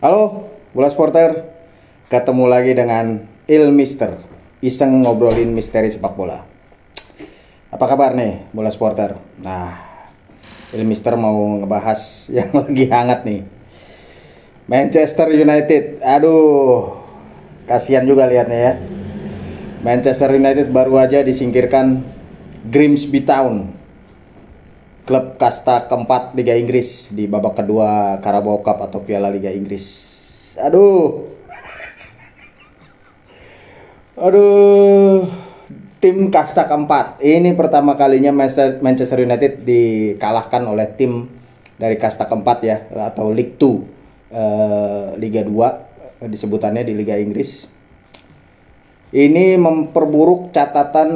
Halo, bola supporter. Ketemu lagi dengan Mister. Iseng ngobrolin misteri sepak bola. Apa kabar nih, bola supporter? Nah, Mister mau ngebahas yang lagi hangat nih. Manchester United. Aduh, kasihan juga liatnya ya. Manchester United baru aja disingkirkan Grimsby Town, klub kasta keempat Liga Inggris di babak kedua Carabao Cup atau Piala Liga Inggris. Aduh, tim kasta keempat. Ini pertama kalinya Manchester United dikalahkan oleh tim dari kasta keempat ya, atau League 2, Liga 2 disebutannya di Liga Inggris. Ini memperburuk catatan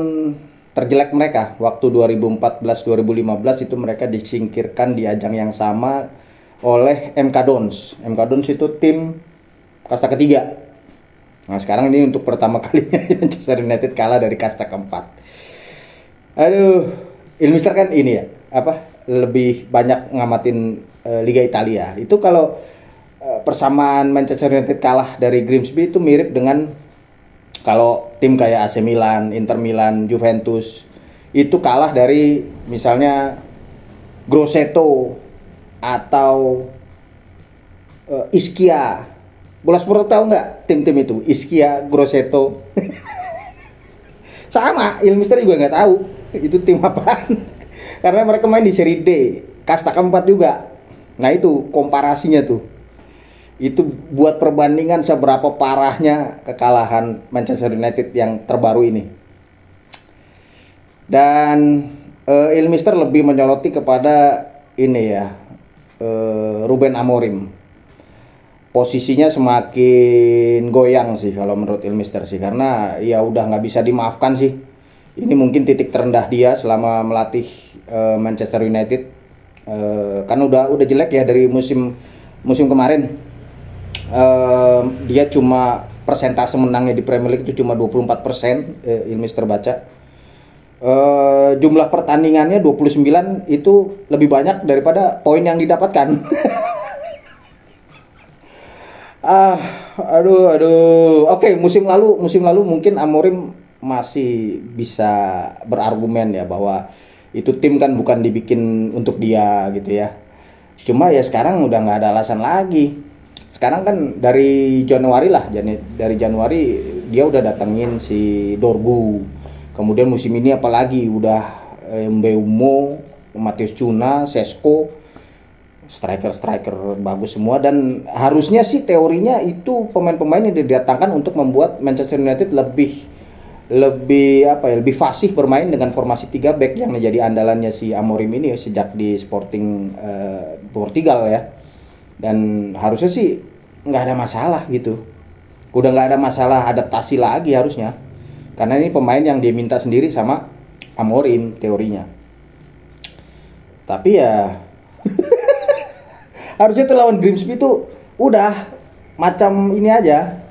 terjelek mereka. Waktu 2014-2015 itu mereka disingkirkan di ajang yang sama oleh MK Dons. MK Dons itu tim kasta ketiga. Nah, sekarang ini untuk pertama kalinya Manchester United kalah dari kasta keempat. Aduh, Ilmister kan ini ya, lebih banyak ngamatin Liga Italia. Itu kalau persamaan Manchester United kalah dari Grimsby itu mirip dengan kalau tim kayak AC Milan, Inter Milan, Juventus itu kalah dari misalnya Grosseto atau Ischia. Bola sport tahu nggak tim-tim itu? Ischia, Grosseto. Sama, Ilmister juga nggak tahu itu tim apaan. Karena mereka main di Serie D, kasta keempat juga. Nah itu komparasinya tuh. Itu buat perbandingan seberapa parahnya kekalahan Manchester United yang terbaru ini. Dan Ilmister lebih menyoroti kepada ini ya, Ruben Amorim. Posisinya semakin goyang sih kalau menurut Ilmister sih, karena ya udah nggak bisa dimaafkan sih. Ini mungkin titik terendah dia selama melatih Manchester United. Kan udah jelek ya dari musim kemarin. Dia cuma persentase menangnya di Premier League itu cuma 24%, Ilmister baca. Jumlah pertandingannya 29, itu lebih banyak daripada poin yang didapatkan. Aduh. Oke, musim lalu mungkin Amorim masih bisa berargumen ya bahwa itu tim kan bukan dibikin untuk dia gitu ya. Cuma ya sekarang udah nggak ada alasan lagi. Sekarang kan dari Januari dia udah datengin si Dorgu. Kemudian musim ini apalagi udah Mbeumo, Matheus Cunha, Sesko, striker bagus semua. Dan harusnya sih teorinya itu pemain-pemain yang didatangkan untuk membuat Manchester United lebih fasih bermain dengan formasi 3 back yang menjadi andalannya si Amorim ini sejak di Sporting Portugal ya. Dan harusnya sih nggak ada masalah gitu. Udah nggak ada masalah adaptasi lagi harusnya. Karena ini pemain yang dia minta sendiri sama Amorim teorinya. Tapi ya harusnya tuh lawan Grimsby tuh udah macam ini aja.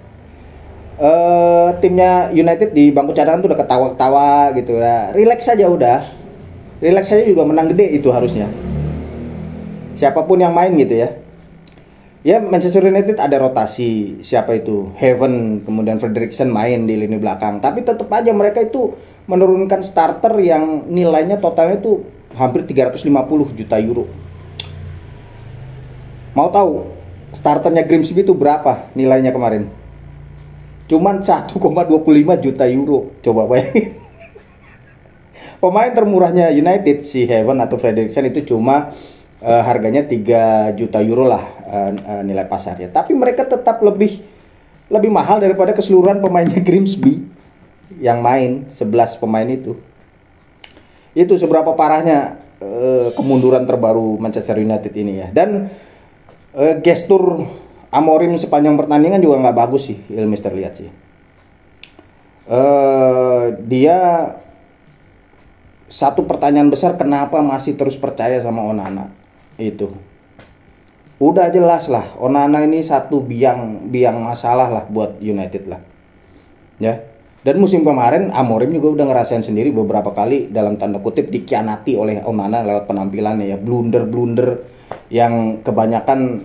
Timnya United di bangku cadangan tuh udah ketawa-ketawa gitu lah. Relax aja udah. Relax aja juga menang gede itu harusnya. Siapapun yang main gitu ya. Ya, Manchester United ada rotasi, siapa itu? Heaven, kemudian Frederiksen main di lini belakang. Tapi tetap aja mereka itu menurunkan starter yang nilainya totalnya itu hampir 350 juta euro. Mau tahu starternya Grimsby itu berapa nilainya kemarin? Cuman 1,25 juta euro. Coba bayangin. Pemain termurahnya United, si Heaven atau Frederiksen itu cuma harganya 3 juta euro lah nilai pasarnya. Tapi mereka tetap lebih mahal daripada keseluruhan pemainnya Grimsby yang main 11 pemain itu. Itu seberapa parahnya kemunduran terbaru Manchester United ini ya. Dan gestur Amorim sepanjang pertandingan juga nggak bagus sih, Ilmister lihat sih. Dia satu pertanyaan besar, kenapa masih terus percaya sama Onana? Itu udah jelas lah, Onana ini satu biang masalah lah buat United lah ya. Dan musim kemarin Amorim juga udah ngerasain sendiri beberapa kali dalam tanda kutip dikhianati oleh Onana lewat penampilannya ya, blunder-blunder yang kebanyakan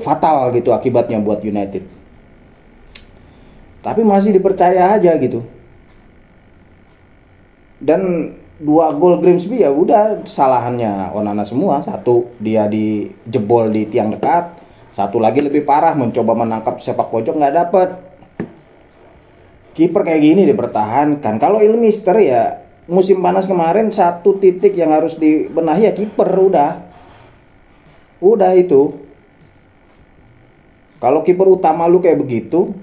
fatal gitu akibatnya buat United. Tapi masih dipercaya aja gitu. Dan 2 gol Grimsby ya udah kesalahannya Onana semua. Satu dia dijebol di tiang dekat, satu lagi lebih parah mencoba menangkap sepak pojok nggak dapet. Kiper kayak gini dipertahankan. Kalau Ilmister ya musim panas kemarin satu titik yang harus dibenahi ya kiper udah itu. Kalau kiper utama lu kayak begitu,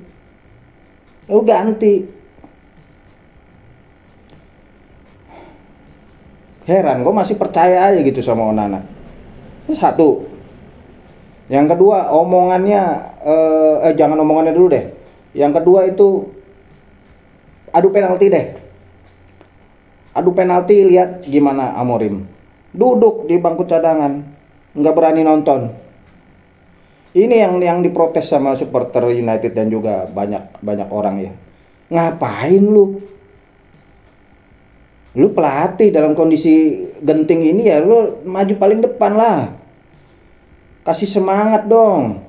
lu ganti. Heran, gue masih percaya aja gitu sama Onana. Itu satu. Yang kedua, omongannya, jangan omongannya dulu deh. Yang kedua itu, adu penalti deh. Adu penalti, lihat gimana Amorim. Duduk di bangku cadangan, nggak berani nonton. Ini yang diprotes sama supporter United dan juga banyak orang ya. Ngapain lu? Lu pelatih dalam kondisi genting ini ya lu maju paling depan lah. Kasih semangat dong.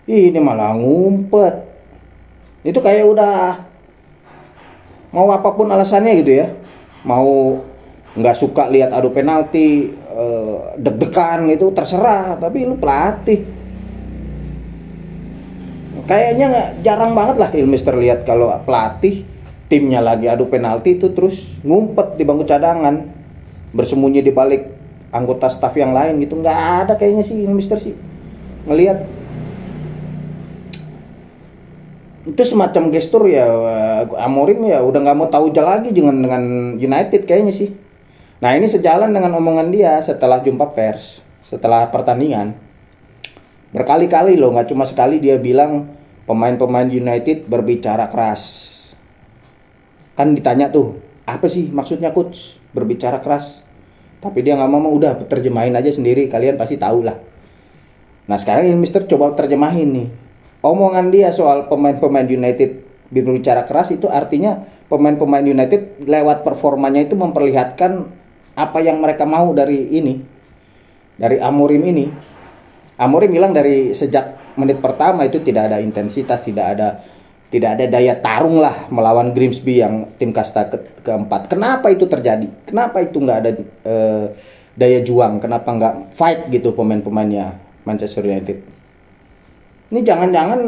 Ini malah ngumpet. Itu kayak udah mau apapun alasannya gitu ya. Mau nggak suka lihat adu penalti, deg-degan gitu terserah. Tapi lu pelatih. Kayaknya jarang banget lah Ilmister lihat kalau pelatih timnya lagi adu penalti itu terus ngumpet di bangku cadangan, bersembunyi di balik anggota staf yang lain gitu. Nggak ada kayaknya sih Mister sih ngelihat itu semacam gestur ya. Amorim ya udah nggak mau tahu lagi dengan United kayaknya sih. Nah ini sejalan dengan omongan dia setelah jumpa pers setelah pertandingan. Berkali-kali loh, nggak cuma sekali dia bilang pemain-pemain United berbicara keras. Kan ditanya tuh, apa sih maksudnya coach berbicara keras? Tapi dia nggak mau, udah terjemahin aja sendiri, kalian pasti tahu lah. Nah sekarang ini Mister coba terjemahin nih. Omongan dia soal pemain-pemain United berbicara keras itu artinya pemain-pemain United lewat performanya itu memperlihatkan apa yang mereka mau dari ini. Dari Amorim ini. Amorim bilang dari sejak menit pertama itu tidak ada intensitas, tidak ada daya tarung lah melawan Grimsby yang tim kasta keempat. Kenapa itu terjadi? Kenapa itu nggak ada daya juang? Kenapa nggak fight gitu pemain-pemainnya Manchester United? Ini jangan-jangan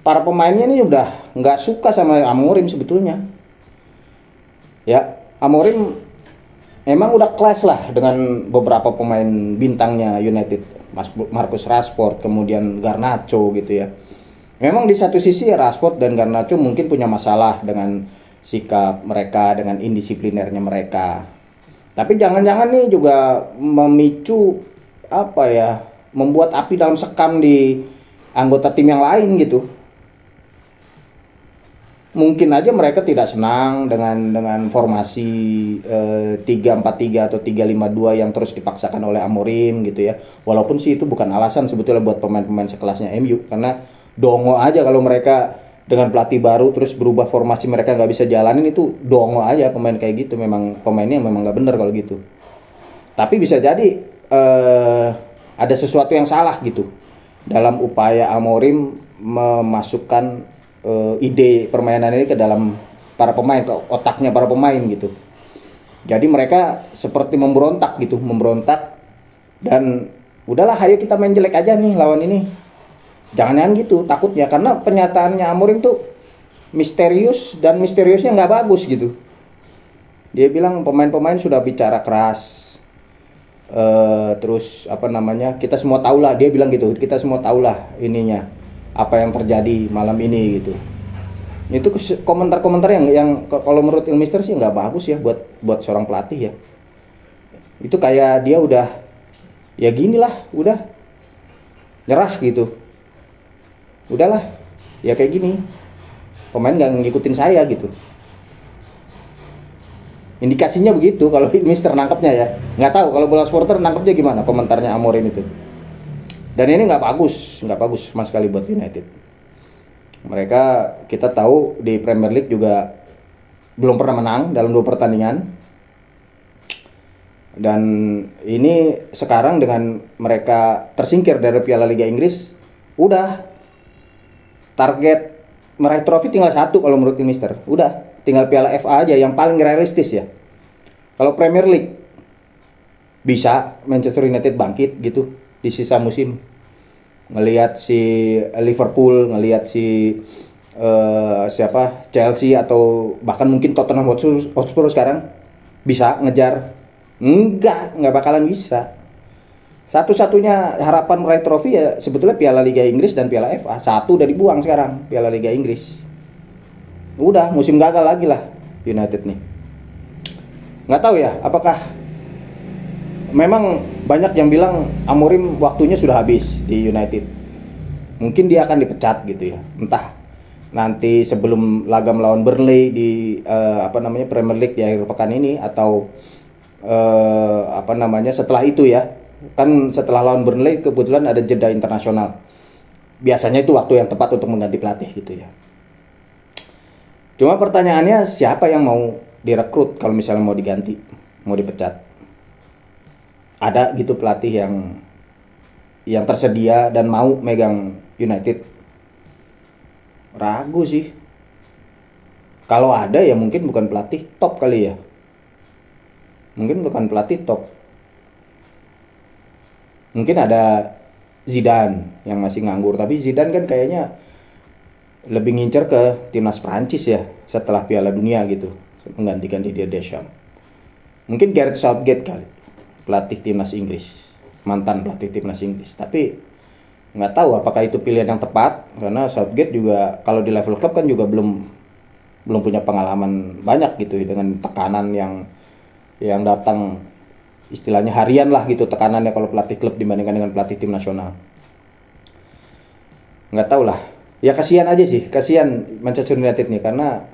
para pemainnya ini udah nggak suka sama Amorim sebetulnya. Ya, Amorim emang udah clash lah dengan beberapa pemain bintangnya United. Marcus Rashford, kemudian Garnacho gitu ya. Memang di satu sisi ya Rashford dan Garnacho mungkin punya masalah dengan sikap mereka, dengan indisiplinernya mereka. Tapi jangan-jangan nih juga memicu apa ya, membuat api dalam sekam di anggota tim yang lain gitu. Mungkin aja mereka tidak senang dengan formasi 3-4-3 atau 3-5-2 yang terus dipaksakan oleh Amorim gitu ya. Walaupun sih itu bukan alasan sebetulnya buat pemain-pemain sekelasnya MU, karena dongo aja kalau mereka dengan pelatih baru terus berubah formasi mereka nggak bisa jalanin, itu dongo aja pemain kayak gitu. Memang pemainnya memang nggak bener kalau gitu. Tapi bisa jadi ada sesuatu yang salah gitu dalam upaya Amorim memasukkan ide permainan ini ke dalam para pemain, ke otaknya para pemain gitu. Jadi mereka seperti memberontak dan udahlah ayo kita main jelek aja nih lawan ini. Jangan-jangan gitu takutnya, karena pernyataannya Amorim tuh misterius dan misteriusnya nggak bagus gitu. Dia bilang pemain-pemain sudah bicara keras, terus apa namanya, kita semua tahu lah, dia bilang gitu, kita semua tahu lah ininya apa yang terjadi malam ini gitu. Itu komentar-komentar yang kalau menurut Ilmister sih nggak bagus ya buat seorang pelatih ya. Itu kayak dia udah ya gini lah, udah nyerah gitu. Udahlah ya kayak gini, pemain nggak ngikutin saya gitu. Indikasinya begitu kalau Mister nangkepnya ya. Nggak tahu kalau bola supporter nangkepnya gimana komentarnya Amorim itu. Dan ini nggak bagus sama sekali buat United. Mereka kita tahu di Premier League juga belum pernah menang dalam 2 pertandingan. Dan ini sekarang dengan mereka tersingkir dari Piala Liga Inggris, udah target meraih trofi tinggal 1 kalau menurut Mister. Udah, tinggal Piala FA aja yang paling realistis ya. Kalau Premier League bisa Manchester United bangkit gitu di sisa musim. Ngelihat si Liverpool, ngelihat si siapa Chelsea atau bahkan mungkin Tottenham Hotspur sekarang bisa ngejar. Nggak bakalan bisa. Satu-satunya harapan meraih trofi ya sebetulnya Piala Liga Inggris dan Piala FA. 1 udah dibuang sekarang, Piala Liga Inggris. Udah, musim gagal lagi lah United nih. Nggak tahu ya, apakah memang banyak yang bilang Amorim waktunya sudah habis di United. Mungkin dia akan dipecat gitu ya. Entah nanti sebelum laga melawan Burnley di Premier League di akhir pekan ini atau setelah itu ya. Kan setelah lawan Burnley kebetulan ada jeda internasional. Biasanya itu waktu yang tepat untuk mengganti pelatih gitu ya. Cuma pertanyaannya siapa yang mau direkrut kalau misalnya mau diganti, mau dipecat? Ada gitu pelatih yang tersedia dan mau megang United? Ragu sih. Kalau ada ya mungkin bukan pelatih top kali ya. Mungkin bukan pelatih top. Mungkin ada Zidane yang masih nganggur, tapi Zidane kan kayaknya lebih ngincer ke timnas Prancis ya setelah Piala Dunia gitu, menggantikan Didier Deschamps. Mungkin Gareth Southgate kali, pelatih timnas Inggris, mantan pelatih timnas Inggris. Tapi nggak tahu apakah itu pilihan yang tepat karena Southgate juga kalau di level klub kan juga belum punya pengalaman banyak gitu dengan tekanan yang datang istilahnya harian lah gitu tekanannya kalau pelatih klub dibandingkan dengan pelatih tim nasional. Nggak tahu lah. Ya kasihan aja sih, kasihan Manchester United nih karena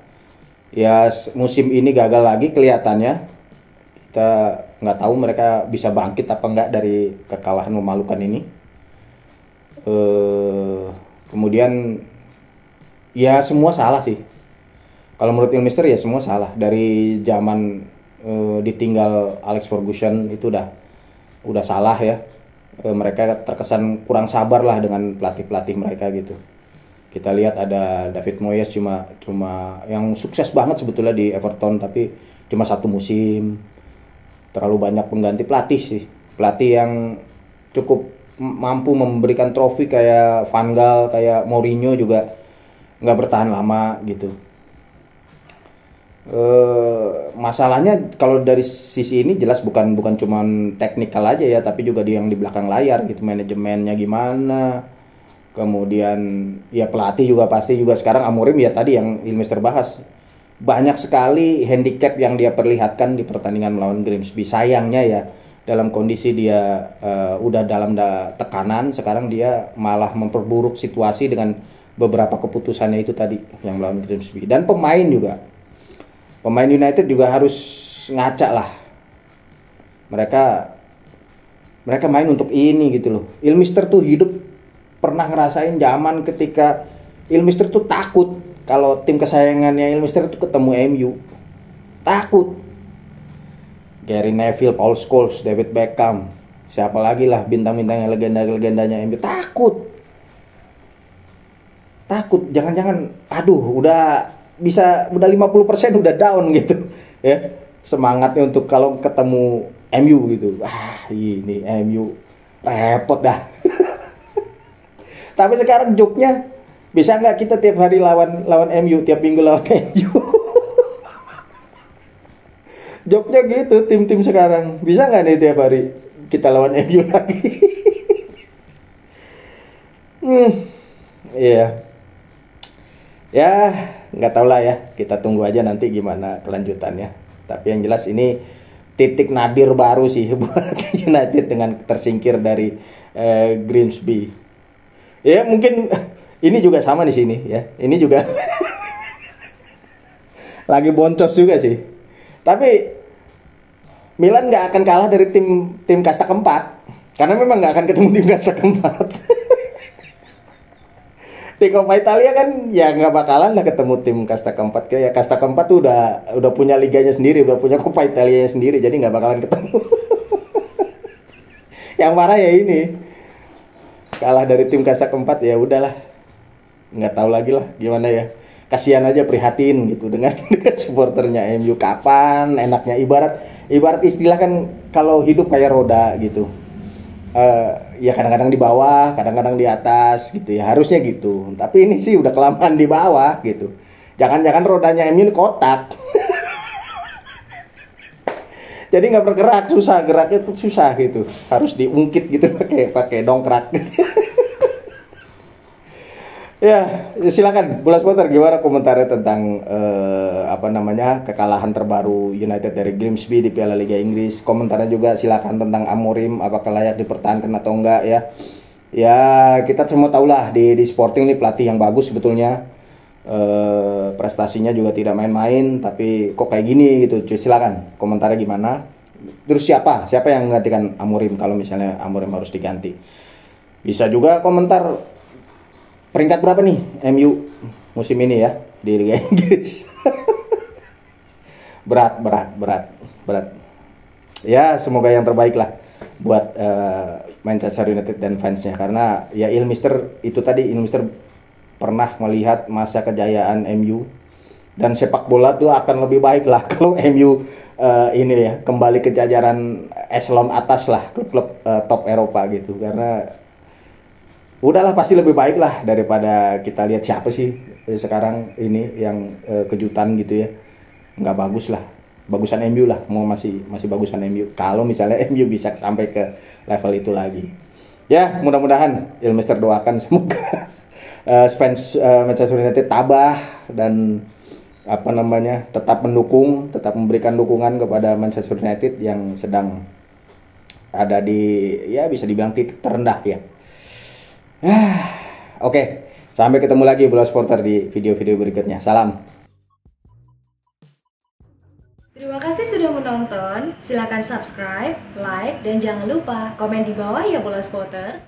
ya musim ini gagal lagi kelihatannya. Kita nggak tahu mereka bisa bangkit apa enggak dari kekalahan memalukan ini. Kemudian ya semua salah sih. Kalau menurut Mister ya semua salah dari zaman ditinggal Alex Ferguson itu udah salah ya. Mereka terkesan kurang sabar lah dengan pelatih mereka gitu. Kita lihat ada David Moyes cuma yang sukses banget sebetulnya di Everton tapi cuma 1 musim. Terlalu banyak pengganti pelatih sih. Pelatih yang cukup mampu memberikan trofi kayak Van Gaal, kayak Mourinho juga nggak bertahan lama gitu. Masalahnya kalau dari sisi ini jelas bukan cuman teknikal aja ya, tapi juga yang di belakang layar gitu, manajemennya gimana. Kemudian ya pelatih juga pasti juga sekarang Amorim ya tadi yang Mister bahas. Banyak sekali handicap yang dia perlihatkan di pertandingan melawan Grimsby. Sayangnya ya dalam kondisi dia udah dalam tekanan, sekarang dia malah memperburuk situasi dengan beberapa keputusannya itu tadi yang melawan Grimsby. Dan Pemain United juga harus ngaca lah. Mereka main untuk ini gitu loh. Mister tuh hidup pernah ngerasain zaman ketika Mister tuh takut kalau tim kesayangannya Mister tuh ketemu MU. Takut. Gary Neville, Paul Scholes, David Beckham, siapa lagi lah bintang-bintangnya legenda-legendanya MU. Takut. Jangan-jangan udah 50% udah down gitu ya semangatnya untuk kalau ketemu MU gitu. Ini MU repot dah. Tapi sekarang joke-nya bisa nggak kita tiap hari lawan MU, tiap minggu lawan MU. Joke-nya gitu tim-tim sekarang. Bisa nggak nih tiap hari kita lawan MU lagi? Iya. Ya nggak tahu lah ya, kita tunggu aja nanti gimana kelanjutannya. Tapi yang jelas ini titik nadir baru sih buat United dengan tersingkir dari Grimsby. Ya mungkin ini juga sama di sini ya. Ini juga lagi boncos juga sih. Tapi Milan nggak akan kalah dari tim kasta keempat karena memang nggak akan ketemu tim kasta keempat. Di Coppa Italia kan ya nggak bakalan lah ketemu tim kasta keempat. Kayak kasta keempat tuh udah punya liganya sendiri, udah punya Coppa Italia sendiri, jadi nggak bakalan ketemu. Yang marah ya ini, kalah dari tim kasta keempat, ya udahlah, nggak tahu lagi lah gimana ya. Kasihan aja, prihatin gitu dengan dengan supporternya MU. Kapan enaknya, ibarat istilah kan, kalau hidup kayak roda gitu. Ya kadang-kadang di bawah, kadang-kadang di atas gitu ya, harusnya gitu. Tapi ini sih udah kelamaan di bawah gitu. Jangan-jangan rodanya MU ini kotak. Jadi nggak bergerak, susah geraknya tuh, susah gitu. Harus diungkit gitu pakai pakai dongkrak. Ya, silakan Bola Spotter, gimana komentarnya tentang apa namanya, kekalahan terbaru United dari Grimsby di Piala Liga Inggris. Komentarnya juga silakan tentang Amorim, apakah layak dipertahankan atau enggak ya. Ya, kita semua tahulah di Sporting ini pelatih yang bagus sebetulnya. Prestasinya juga tidak main-main, tapi kok kayak gini gitu. Cuy, silakan komentarnya gimana. Terus siapa yang menggantikan Amorim kalau misalnya Amorim harus diganti. Bisa juga komentar peringkat berapa nih MU musim ini ya di Liga Inggris. berat. Ya, semoga yang terbaik lah buat Manchester United dan fansnya, karena ya Ilmister itu tadi, Ilmister pernah melihat masa kejayaan MU, dan sepak bola tuh akan lebih baik lah kalau MU ini ya kembali ke jajaran eselon atas lah, klub-klub top Eropa gitu, karena udahlah pasti lebih baik lah daripada kita lihat siapa sih sekarang ini yang kejutan gitu ya, nggak bagus lah. Bagusan MU lah, mau masih bagusan MU kalau misalnya MU bisa sampai ke level itu lagi. Ya, mudah-mudahan Ilmister doakan semoga fans Manchester United tabah dan apa namanya, tetap memberikan dukungan kepada Manchester United yang sedang ada di, ya bisa dibilang titik terendah ya. Oke, sampai ketemu lagi Bola Supporter di video-video berikutnya. Salam. Terima kasih sudah menonton. Silakan subscribe, like, dan jangan lupa komen di bawah ya Bola Supporter.